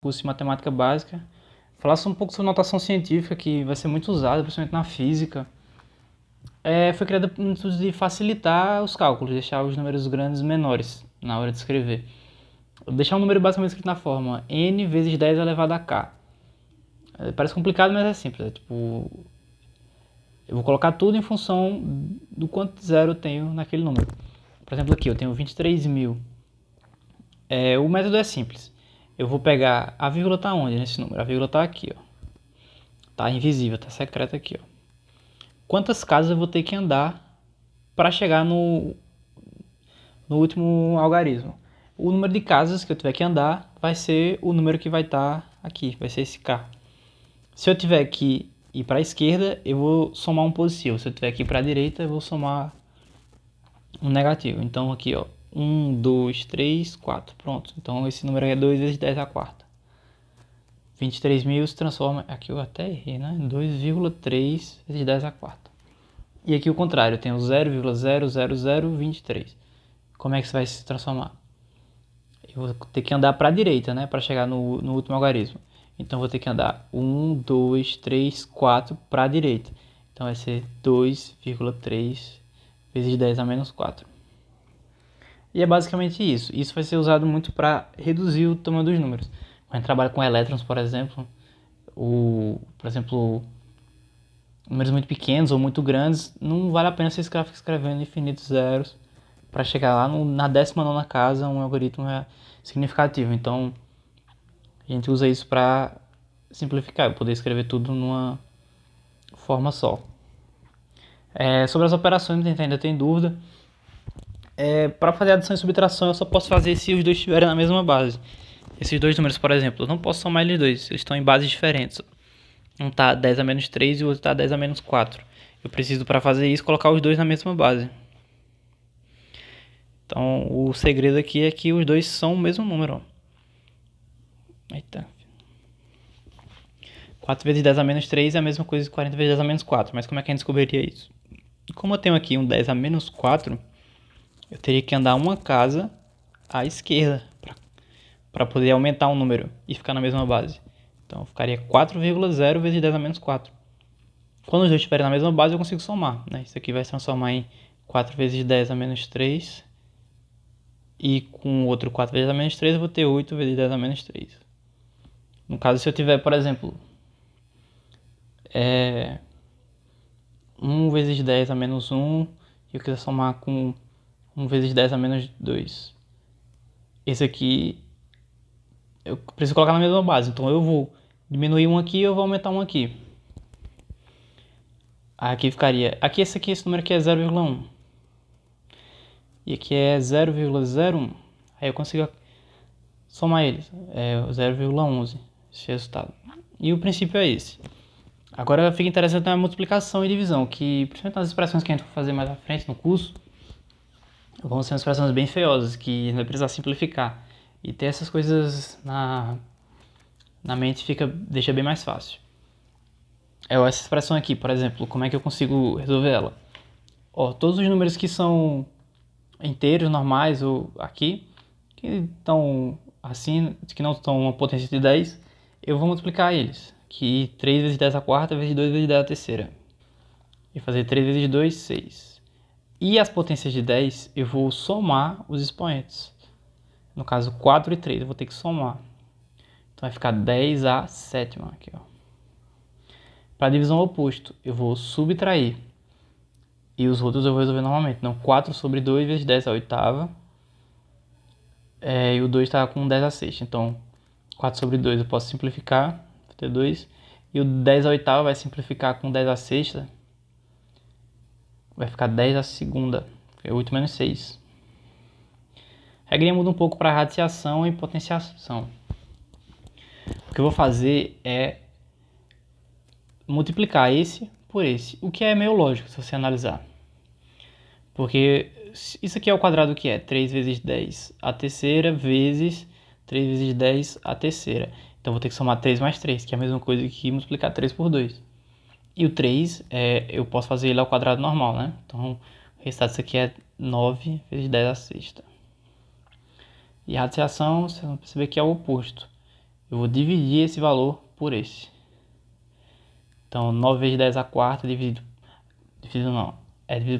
curso de matemática básica, falasse um pouco sobre notação científica, que vai ser muito usada, principalmente na física. Foi criada no intuito de facilitar os cálculos, deixar os números grandes menores na hora de escrever. Deixar um número basicamente escrito na forma n vezes 10 elevado a k. Parece complicado, mas é simples. Eu vou colocar tudo em função do quanto de zero eu tenho naquele número. Por exemplo, aqui eu tenho 23.000. O método é simples. Eu vou pegar... A vírgula está onde nesse número? A vírgula está aqui, ó. Tá invisível, tá secreta aqui, ó. Quantas casas eu vou ter que andar para chegar no último algarismo? O número de casas que eu tiver que andar vai ser o número que vai estar aqui, vai ser esse k. Se eu tiver que ir para a esquerda, eu vou somar um positivo. Se eu tiver que ir para a direita, eu vou somar um negativo. Então aqui, ó, 1, 2, 3, 4. Pronto. Então esse número é 2 vezes 10 a quarta. 23.000 se transforma... Aqui eu até errei, né? 2,3 vezes 10 a quarta. E aqui o contrário, eu tenho 0,00023. Como é que isso vai se transformar? Eu vou ter que andar para a direita, né? Para chegar no último algarismo. Então eu vou ter que andar 1, 2, 3, 4 para a direita. Então vai ser 2,3 vezes 10 a menos 4. E é basicamente isso. Isso vai ser usado muito para reduzir o tamanho dos números. Quando a gente trabalha com elétrons, por exemplo, números muito pequenos ou muito grandes, não vale a pena você ficar escrevendo infinitos zeros para chegar lá na 19ª casa, um algoritmo significativo. Então, a gente usa isso para simplificar, poder escrever tudo numa forma só. Sobre as operações, a gente ainda tem dúvida. Para fazer adição e subtração, eu só posso fazer se os dois estiverem na mesma base. Esses dois números, por exemplo, eu não posso somar eles dois, eles estão em bases diferentes. Um está 10 a menos 3 e o outro está 10 a menos 4. Eu preciso, para fazer isso, colocar os dois na mesma base. Então, o segredo aqui é que os dois são o mesmo número. Eita. 4 vezes 10 a menos 3 é a mesma coisa que 40 vezes 10 a menos 4. Mas como é que a gente descobriria isso? Como eu tenho aqui um 10 a menos 4, eu teria que andar uma casa à esquerda para poder aumentar um número e ficar na mesma base. Então, ficaria 4,0 vezes 10 a menos 4. Quando os dois estiverem na mesma base, eu consigo somar. Né? Isso aqui vai se transformar em 4 vezes 10 a menos 3. E com o outro 4 vezes a menos 3, eu vou ter 8 vezes 10 a menos 3. No caso, se eu tiver, por exemplo, 1 vezes 10 a menos 1, e eu quiser somar com 1 vezes 10 a menos 2. Esse aqui eu preciso colocar na mesma base. Então eu vou diminuir um aqui e eu vou aumentar um aqui. Aqui ficaria... esse número aqui é 0,1. E aqui é 0,01. Aí eu consigo somar eles. É 0,11 esse resultado. E o princípio é esse. Agora fica interessante a multiplicação e divisão, que principalmente nas expressões que a gente vai fazer mais à frente no curso, vão ser expressões bem feiosas, que a gente vai precisar simplificar. E ter essas coisas na mente deixa bem mais fácil. Essa expressão aqui, por exemplo, como é que eu consigo resolver ela? Todos os números que são inteiros, normais, ou aqui, que estão assim, que não estão uma potência de 10, eu vou multiplicar eles. Que 3 vezes 10 a quarta vezes 2 vezes 10 a terceira. E fazer 3 vezes 2, 6. E as potências de 10, eu vou somar os expoentes. No caso, 4 e 3, eu vou ter que somar. Então vai ficar 10 a sétima aqui, ó. Para divisão oposto, eu vou subtrair. E os outros eu vou resolver normalmente. Então, 4 sobre 2 vezes 10 a oitava. E o 2 está com 10 a sexta. Então, 4 sobre 2 eu posso simplificar. Vou ter 2. E o 10 a oitava vai simplificar com 10 a sexta. Vai ficar 10 a segunda. É 8 menos 6. A regrinha muda um pouco para radiciação e potenciação. O que eu vou fazer é multiplicar esse por esse. O que é meio lógico se você analisar. Porque isso aqui é o quadrado que é 3 vezes 10 a terceira vezes 3 vezes 10 a terceira. Então eu vou ter que somar 3 mais 3, que é a mesma coisa que multiplicar 3 por 2. E o 3, eu posso fazer ele ao quadrado normal, né? Então o resultado disso aqui é 9 vezes 10 a sexta. E a radiciação, vocês vão perceber que é o oposto. eu vou dividir esse valor por esse. Então 9 vezes 10 a quarta dividido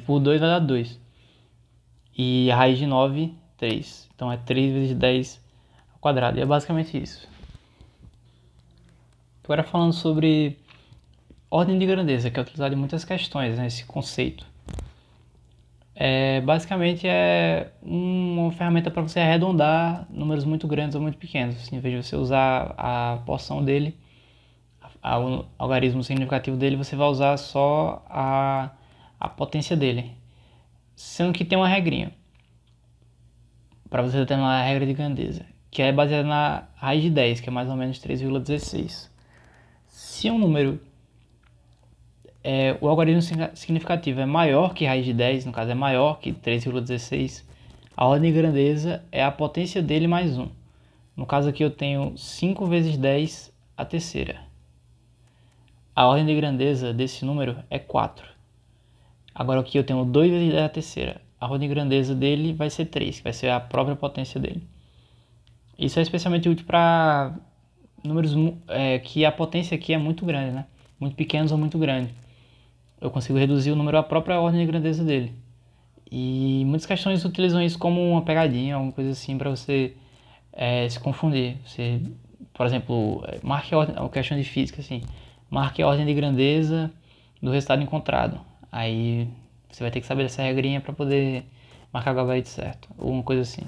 por 2 vai dar 2. E a raiz de 9, 3. Então é 3 vezes 10 ao quadrado. E é basicamente isso. Agora falando sobre ordem de grandeza, que é utilizado em muitas questões, né, esse conceito. Basicamente é uma ferramenta para você arredondar números muito grandes ou muito pequenos. Assim, em vez de você usar a porção dele, o algarismo significativo dele, você vai usar só a potência dele. Sendo que tem uma regrinha para você determinar a regra de grandeza, que é baseada na raiz de 10, que é mais ou menos 3,16. Se um número, o algarismo significativo é maior que raiz de 10, no caso é maior que 3,16, a ordem de grandeza é a potência dele mais 1. No caso aqui eu tenho 5 vezes 10 a terceira. A ordem de grandeza desse número é 4. Agora aqui eu tenho 2 vezes 10 a terceira. A ordem de grandeza dele vai ser 3, que vai ser a própria potência dele. Isso é especialmente útil para números que a potência aqui é muito grande, né? Muito pequenos ou muito grandes. Eu consigo reduzir o número à própria ordem de grandeza dele. E muitas questões utilizam isso como uma pegadinha, alguma coisa assim, para você se confundir. Você, por exemplo, marque a ordem, uma questão de física, assim, marque a ordem de grandeza do resultado encontrado. Aí você vai ter que saber essa regrinha para poder marcar o gabarito certo, ou uma coisa assim.